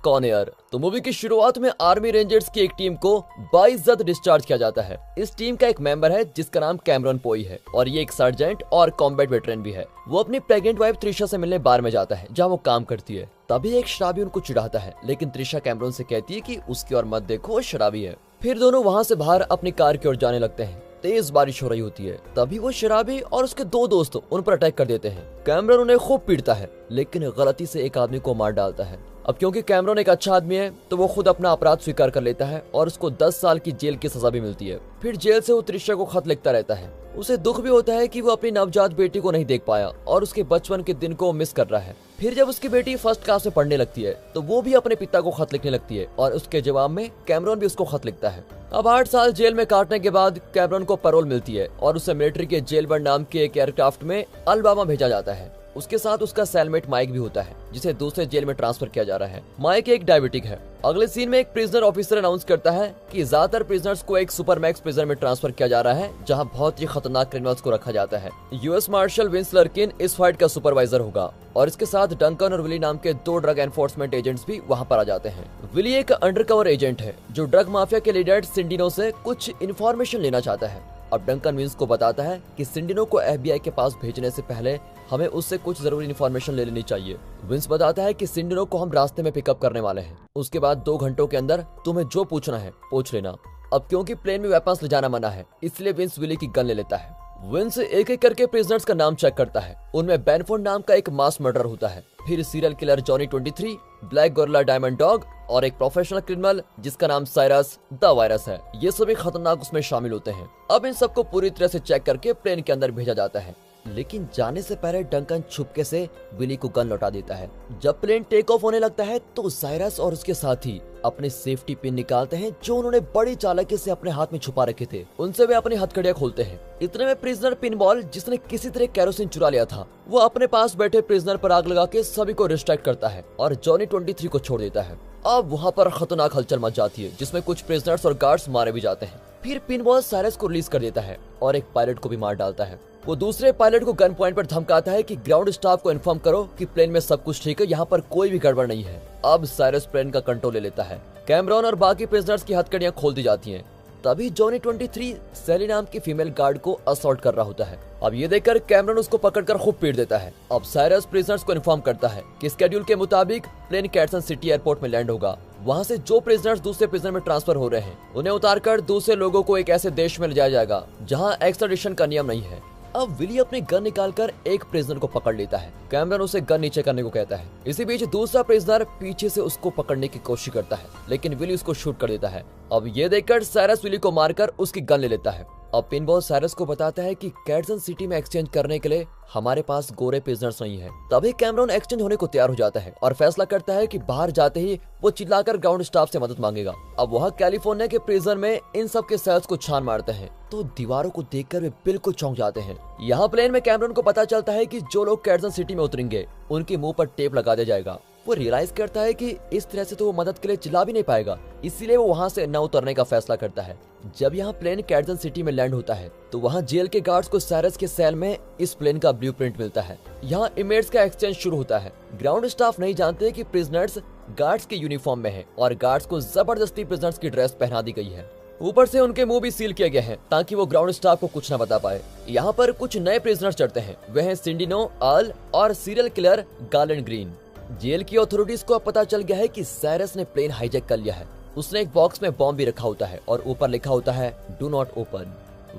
Cone air. तो movie की शुरुआत में आर्मी रेंजर्स की एक टीम को बाइज्जत डिस्चार्ज किया जाता है। इस टीम का एक मेंबर है जिसका नाम कैमरॉन पोई है और ये एक सर्जेंट और कॉम्बैट वेटरन भी है। वो अपनी प्रेग्नेंट वाइफ त्रिशा से मिलने बार में जाता है जहाँ वो काम करती है। तभी एक शराबी उनको चिढ़ाता है, लेकिन त्रिशा कैमरॉन से कहती है कि उसकी ओर मत देखो, वो शराबी है। फिर दोनों वहाँ से बाहर अपनी कार की ओर जाने लगते हैं। तेज बारिश हो रही होती है। तभी वो शराबी और उसके दो दोस्त उन पर अटैक कर देते हैं। कैमरॉन उन्हें खूब पीटता है, लेकिन गलती से एक आदमी को मार डालता है। अब क्योंकि कैमरॉन एक अच्छा आदमी है तो वो खुद अपना अपराध स्वीकार कर लेता है और उसको 10 साल की जेल की सजा भी मिलती है। फिर जेल से वो त्रिशा को खत लिखता रहता है। उसे दुख भी होता है कि वो अपनी नवजात बेटी को नहीं देख पाया और उसके बचपन के दिन को मिस कर रहा है। फिर जब उसकी बेटी फर्स्ट क्लास में पढ़ने लगती है तो वो भी अपने पिता को खत लिखने लगती है और उसके जवाब में कैमरॉन भी उसको खत लिखता है। अब 8 साल जेल में काटने के बाद कैमरॉन को पैरोल मिलती है और उसे मिलिट्री के जेल बर्ड नाम के एक एयरक्राफ्ट में अलबामा भेजा जाता है। उसके साथ उसका सेलमेट माइक भी होता है जिसे दूसरे जेल में ट्रांसफर किया जा रहा है। माइक एक डायबिटिक है। अगले सीन में एक प्रिजनर ऑफिसर अनाउंस करता है कि ज्यादातर प्रिजनर्स को एक सुपरमैक्स प्रिजन में ट्रांसफर किया जा रहा है जहां बहुत ही खतरनाक क्रिमिनल्स को रखा जाता है। यूएस मार्शल विंस लर्किन इस फाइट का सुपरवाइजर होगा और इसके साथ डंकन और विली नाम के 2 ड्रग एनफोर्समेंट एजेंट्स भी वहां पर आ जाते हैं। विली एक अंडरकवर एजेंट है जो ड्रग माफिया के लीडर सिंडिनो से कुछ इन्फॉर्मेशन लेना चाहता है। अब डंकन विंस को बताता है कि सिंडिनो को एफबीआई के पास भेजने से पहले हमें उससे कुछ जरूरी इन्फॉर्मेशन ले लेनी चाहिए। विंस बताता है कि सिंडिनो को हम रास्ते में पिकअप करने वाले हैं। उसके बाद 2 घंटों के अंदर तुम्हें जो पूछना है पूछ लेना। अब क्योंकि प्लेन में वेपन्स ले जाना मना है इसलिए विंस विली की गन ले लेता है। विंस एक एक करके प्रिजनर्स का नाम चेक करता है। उनमें बेनफोर्ड नाम का एक मास मर्डर होता है, फिर serial killer Johnny 23, black gorilla diamond dog और एक प्रोफेशनल क्रिमिनल जिसका नाम साइरस द वायरस है। ये सभी खतरनाक उसमें शामिल होते हैं। अब इन सबको पूरी तरह से चेक करके प्लेन के अंदर भेजा जाता है, लेकिन जाने से पहले डंकन छुपके से विली को गन लौटा देता है। जब प्लेन टेक ऑफ होने लगता है तो साइरस और उसके साथी अपने सेफ्टी पिन निकालते हैं जो उन्होंने बड़ी चालाकी से अपने हाथ में छुपा रखे थे। उनसे वे अपनी हथकड़ियां खोलते हैं। इतने में प्रिजनर पिनबॉल जिसने किसी तरह कैरोसिन चुरा लिया था वो अपने पास बैठे प्रिजनर पर आग लगा के सभी को डिस्ट्रैक्ट करता है और जॉनी 23 को छोड़ देता है। अब वहाँ पर खतरनाक हलचल मच जाती है जिसमें कुछ प्रिजनर्स और गार्ड्स मारे भी जाते हैं। फिर पिनबॉल साइरस को रिलीज कर देता है और एक पायलट को भी मार डालता है। वो दूसरे पायलट को गन पॉइंट पर धमकाता है कि ग्राउंड स्टाफ को इन्फॉर्म करो कि प्लेन में सब कुछ ठीक है, यहाँ पर कोई भी गड़बड़ नहीं है। अब साइरस प्लेन का कंट्रोल ले लेता है। कैमरॉन और बाकी प्रिजनर्स की हथकड़ियां खोल दी जाती हैं। तभी जॉनी 23 सैली नाम की फीमेल गार्ड को असॉल्ट कर रहा होता है। अब ये देखकर कैमरॉन उसको पकड़कर खूब पीट देता है। अब साइरस प्रिजनर्स को इन्फॉर्म करता है कि स्केड्यूल के मुताबिक प्लेन कैटसन सिटी एयरपोर्ट में लैंड होगा। वहाँ से जो प्रिजनर्स दूसरे प्रिजन में ट्रांसफर हो रहे हैं उन्हें उतारकर दूसरे लोगों को एक ऐसे देश में ले जाया जाएगा जहाँ एक्स्ट्राडिशन का नियम नहीं है। अब विली अपनी गन निकालकर एक प्रिजनर को पकड़ लेता है। कैमरॉन उसे गन नीचे करने को कहता है। इसी बीच दूसरा प्रिजनर पीछे से उसको पकड़ने की कोशिश करता है, लेकिन विली उसको शूट कर देता है। अब ये देखकर साइरस विली को मारकर उसकी गन ले लेता है। अब पिनबॉल साइरस को बताता है कि कैटसन सिटी में एक्सचेंज करने के लिए हमारे पास गोरे प्रिजनर्स नहीं है। तभी कैमरॉन एक्सचेंज होने को तैयार हो जाता है और फैसला करता है कि बाहर जाते ही वो चिल्लाकर ग्राउंड स्टाफ से मदद मांगेगा। अब वहाँ कैलिफोर्निया के प्रिजन में इन सब के सेल्स को छान मारते हैं तो दीवारों को देखकर वे बिल्कुल चौंक जाते हैं। यहाँ प्लेन में कैमरॉन को पता चलता है कि जो लोग कैटसन सिटी में उतरेंगे उनके मुंह पर टेप लगा दिया जाएगा। वो रियलाइज करता है कि इस तरह से तो वो मदद के लिए चिल्ला भी नहीं पाएगा, इसीलिए वो वहाँ से न उतरने का फैसला करता है। जब यहाँ प्लेन कैटसन सिटी में लैंड होता है तो वहाँ जेल के गार्ड्स को साइरस के सेल में इस प्लेन का ब्लूप्रिंट मिलता है। यहाँ इमेट्स का एक्सचेंज शुरू होता है। ग्राउंड स्टाफ नहीं जानते कि प्रिजनर्स गार्ड्स के यूनिफॉर्म में है और गार्ड्स को जबरदस्ती प्रिजनर्स की ड्रेस पहना दी गई है। ऊपर से उनके मुंह भी सील किए गए हैं ताकि वो ग्राउंड स्टाफ को कुछ न बता पाए। यहाँ पर कुछ नए प्रिजनर्स चढ़ते हैं। वे हैं सिंडिनो, आल और serial killer Garland Green. Jail की अथॉरिटीज को अब पता चल गया है कि साइरस ने प्लेन हाईजैक कर लिया है। उसने एक बॉक्स में बॉम्ब भी रखा होता है और ऊपर लिखा होता है डू नॉट ओपन।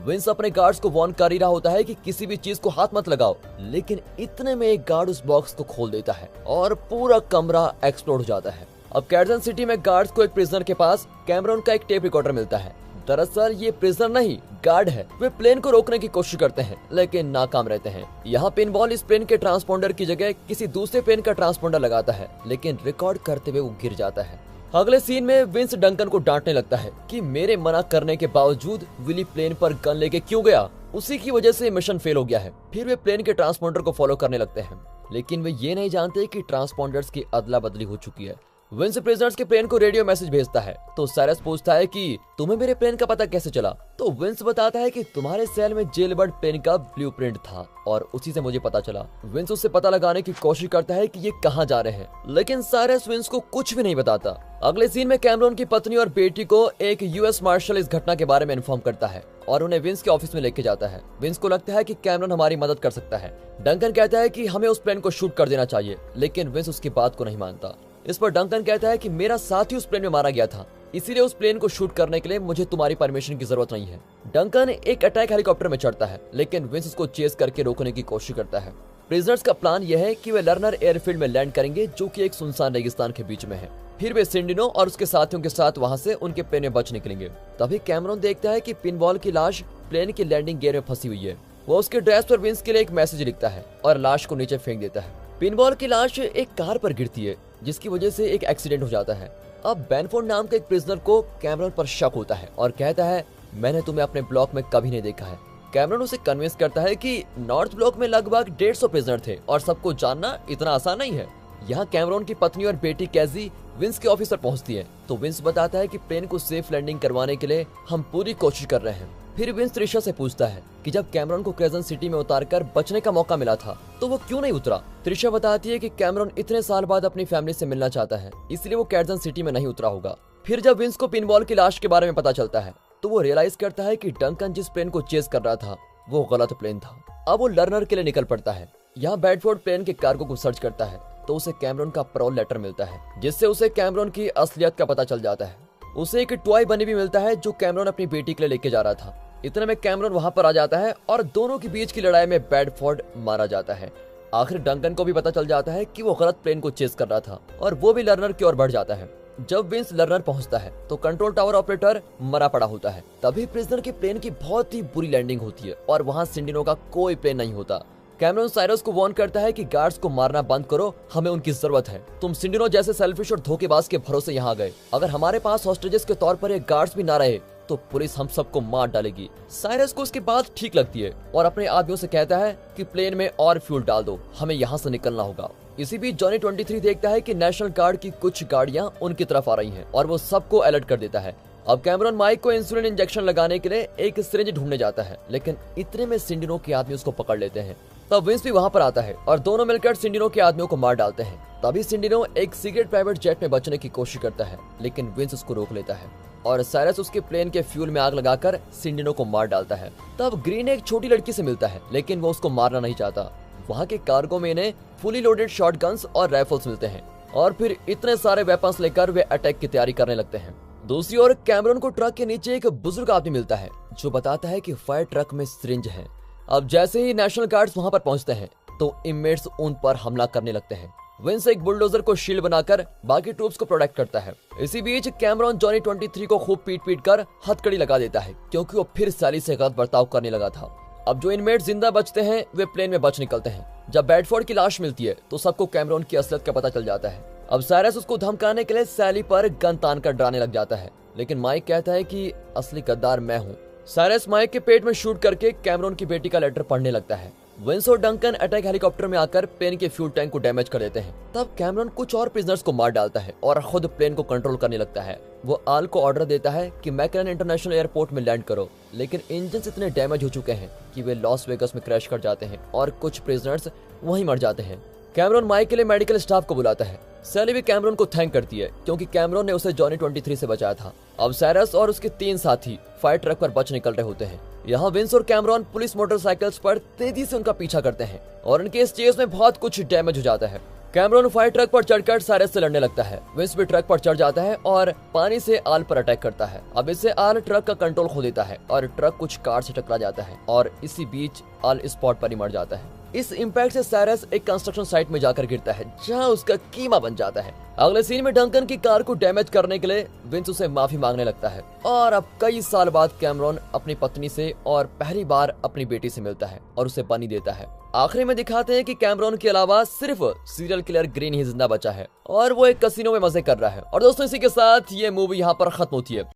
विंस अपने गार्ड्स को वार्न कर ही रहा होता है कि किसी भी चीज को हाथ मत लगाओ, लेकिन इतने में एक गार्ड उस बॉक्स को खोल देता है और पूरा कमरा एक्सप्लोड हो जाता है। अब कैटसन सिटी में गार्ड्स को एक प्रिजनर के पास कैमरॉन का एक टेप रिकॉर्डर मिलता है। दरअसल ये प्रिजनर नहीं गार्ड है। वे प्लेन को रोकने की कोशिश करते हैं लेकिन नाकाम रहते हैं। यहाँ पिनबॉल इस प्लेन के ट्रांसपोंडर की जगह किसी दूसरे प्लेन का ट्रांसपोंडर लगाता है, लेकिन रिकॉर्ड करते हुए वो गिर जाता है। अगले सीन में विंस डंकन को डांटने लगता है कि मेरे मना करने के बावजूद विली प्लेन पर गन लेके क्यों गया, उसी की वजह से मिशन फेल हो गया है। फिर वे प्लेन के ट्रांसपोंडर को फॉलो करने लगते हैं, लेकिन वे ये नहीं जानते कि ट्रांसपोंडर्स की अदला बदली हो चुकी है। विंस प्रिजनर्स के प्लेन को रेडियो मैसेज भेजता है तो साइरस पूछता है कि तुम्हें मेरे प्लेन का पता कैसे चला। तो विंस बताता है कि तुम्हारे सेल में जेलबर्ड प्लेन का ब्लूप्रिंट था और उसी से मुझे पता चला। विंस उससे पता लगाने की कोशिश करता है कि ये कहाँ जा रहे हैं, लेकिन साइरस विंस को कुछ भी नहीं बताता। अगले सीन में कैमरॉन की पत्नी और बेटी को एक यूएस मार्शल इस घटना के बारे में इन्फॉर्म करता है और उन्हें विंस के ऑफिस में लेके जाता है। विंस को लगता है कि कैमरॉन हमारी मदद कर सकता है। डंकन कहता है कि हमें उस प्लेन को शूट कर देना चाहिए, लेकिन विंस उसकी बात को नहीं मानता। इस पर डंकन कहता है कि मेरा साथी उस प्लेन में मारा गया था, इसीलिए उस प्लेन को शूट करने के लिए मुझे तुम्हारी परमिशन की जरूरत नहीं है। डंकन एक अटैक हेलीकॉप्टर में चढ़ता है, लेकिन विंस उसको चेस करके रोकने की कोशिश करता है। प्रिजनर्स का प्लान यह है कि वे लर्नर एयरफील्ड में लैंड करेंगे, जो कि एक सुनसान रेगिस्तान के बीच में है। फिर वे सिंडिनो और उसके साथियों के साथ वहां से उनके प्लेन में बच निकलेंगे। तभी कैमरॉन देखता है कि पिनबॉल की लाश प्लेन की लैंडिंग गियर में फंसी हुई है। वो उसके ड्रेस पर विंस के लिए एक मैसेज लिखता है और लाश को नीचे फेंक देता है। पिनबॉल की लाश एक कार पर गिरती है, जिसकी वजह से एक एक्सीडेंट हो जाता है। अब बेनफोर्ड नाम के एक प्रिजनर को कैमरॉन पर शक होता है और कहता है मैंने तुम्हें अपने ब्लॉक में कभी नहीं देखा है। कैमरॉन उसे कन्विंस करता है कि नॉर्थ ब्लॉक में लगभग 150 प्रिजनर थे और सबको जानना इतना आसान नहीं है। यहाँ कैमरॉन की पत्नी और बेटी कैजी विंस के ऑफिस पर पहुंचती है तो विंस बताता है कि प्लेन को सेफ लैंडिंग करवाने के लिए हम पूरी कोशिश कर रहे हैं। फिर विंस त्रिशा से पूछता है कि जब कैमरॉन को क्रेजेंट सिटी में उतारकर बचने का मौका मिला था तो वो क्यों नहीं उतरा। त्रिशा बताती है कि कैमरॉन इतने साल बाद अपनी फैमिली से मिलना चाहता है, इसलिए वो क्रेजेंट सिटी में नहीं उतरा होगा। फिर जब विंस को पिनबॉल की लाश के बारे में पता चलता है तो वो रियलाइज करता है कि डंकन जिस प्लेन को चेस कर रहा था वो गलत प्लेन था। अब वो लर्नर के लिए निकल पड़ता है। यहाँ बेडफोर्ड प्लेन के कार्गो को सर्च करता है तो उसे कैमरॉन का पैरोल लेटर मिलता है, जिससे उसे कैमरॉन की असलियत का पता चल जाता है। उसे एक टॉय बनी भी मिलता है जो कैमरॉन अपनी बेटी के लिए लेके जा रहा था। इतने में कैमरॉन वहां पर आ जाता है और दोनों के बीच की लड़ाई में बेडफोर्ड मारा जाता है। आखिर डंकन को भी पता चल जाता है कि वो गलत प्लेन को चेस कर रहा था और वो भी लर्नर की ओर बढ़ जाता है। जब विंस लर्नर पहुंचता है तो कंट्रोल टावर ऑपरेटर मरा पड़ा होता है। तभी प्रिजनर के प्लेन की बहुत ही बुरी लैंडिंग होती है और वहां सिंडिनो का कोई प्लेन नहीं होता। कैमरॉन साइरस को वार्न करता है कि गार्ड्स को मारना बंद करो, हमें उनकी जरूरत है। तुम सिंडिनो जैसे सेल्फिश और धोखेबाज के भरोसे यहाँ आ गए। अगर हमारे पास हॉस्टेजेस के तौर पर ये गार्ड्स भी ना रहे तो पुलिस हम सबको मार डालेगी। साइरस को उसकी बात ठीक लगती है और अपने आदमियों से कहता है कि प्लेन में और फ्यूल डाल दो, हमें यहाँ से निकलना होगा। इसी बीच जॉनी 23 देखता है कि नेशनल गार्ड की कुछ गाड़ियां उनकी तरफ आ रही हैं और वो सबको अलर्ट कर देता है। अब कैमरॉन माइक को इंसुलिन इंजेक्शन लगाने के लिए एक सिरिंज ढूंढने जाता है, लेकिन इतने में सिंडिनो के आदमी उसको पकड़ लेते हैं। तब विंस भी वहां पर आता है और दोनों मिलकर सिंडिनो के आदमियों को मार डालते हैं। तभी सिंडिनो एक सीक्रेट प्राइवेट जेट में बचने की कोशिश करता है, लेकिन विंस उसको रोक लेता है और साइरस उसके प्लेन के फ्यूल में आग लगाकर सिंडिनो को मार डालता है। तब ग्रीन एक छोटी लड़की से मिलता है, लेकिन वो उसको मारना नहीं चाहता। वहाँ के कार्गो में इन्हें फुली लोडेड शॉटगन्स और राइफल्स मिलते हैं और फिर इतने सारे वेपन्स लेकर वे अटैक की तैयारी करने लगते हैं। दूसरी ओर कैमरॉन को ट्रक के नीचे एक बुजुर्ग आदमी मिलता है जो बताता है कि फायर ट्रक में सिरिंज है। अब जैसे ही नेशनल गार्ड्स वहां पर पहुंचते हैं तो इनमेट्स उन पर हमला करने लगते हैं। विंस एक बुलडोजर को शील्ड बनाकर बाकी ट्रूप्स को प्रोटेक्ट करता है। इसी बीच कैमरॉन जॉनी 23 को खूब पीट कर हथकड़ी लगा देता है, क्योंकि वो फिर सैली से गलत बर्ताव करने लगा था। अब जो इनमेट जिंदा बचते हैं वे प्लेन में बच निकलते हैं। जब बेडफोर्ड की लाश मिलती है तो सबको कैमरॉन की असलियत का पता चल जाता है। अब साइरस उसको धमकाने के लिए सैली पर गन तान कर डराने लग जाता है, लेकिन माइक कहता है कि असली गद्दार मैं हूँ। साइरस माइक के पेट में शूट करके कैमरॉन की बेटी का लेटर पढ़ने लगता है। विंस और डंकन अटैक हेलीकॉप्टर में आकर प्लेन के फ्यूल टैंक को डैमेज कर देते हैं। तब कैमरॉन कुछ और प्रिजनर्स को मार डालता है और खुद प्लेन को कंट्रोल करने लगता है। वो आल को ऑर्डर देता है कि मैकलन इंटरनेशनल एयरपोर्ट में लैंड करो, लेकिन इंजन इतने डैमेज हो चुके हैं कि वे लॉस वेगस में क्रैश कर जाते हैं और कुछ प्रिजनर्स वहीं मर जाते हैं। कैमरॉन माइक के लिए मेडिकल स्टाफ को बुलाता है। सैली भी कैमरॉन को थैंक करती है, क्योंकि कैमरॉन ने उसे जॉनी 23 से बचाया था। अब साइरस और उसके 3 साथी फायर ट्रक पर बच निकल रहे होते हैं। यहाँ विंस और कैमरॉन पुलिस मोटरसाइकिल्स पर तेजी से उनका पीछा करते हैं और उनके इस चेज में बहुत कुछ डैमेज हो जाता है। कैमरॉन फायर ट्रक पर चढ़कर साइरस से लड़ने लगता है। विंस भी ट्रक पर चढ़ जाता है और पानी से आल पर अटैक करता है। अब इससे आल ट्रक का कंट्रोल खो देता है और ट्रक कुछ कार से टकरा जाता है और इसी बीच आल स्पॉट पर ही मर जाता है। इस इम्पैक्ट से साइरस एक कंस्ट्रक्शन साइट में जाकर गिरता है, जहां उसका कीमा बन जाता है। अगले सीन में डंकन की कार को डैमेज करने के लिए विंस उसे माफी मांगने लगता है और अब कई साल बाद कैमरॉन अपनी पत्नी से और पहली बार अपनी बेटी से मिलता है और उसे बनी देता है। आखिरी में दिखाते हैं कि कैमरॉन के अलावा सिर्फ सीरियल किलर ग्रीन ही जिंदा बचा है और वो एक कसिनो में मजे कर रहा है। और दोस्तों इसी के साथ ये मूवी यहाँ पर खत्म होती है।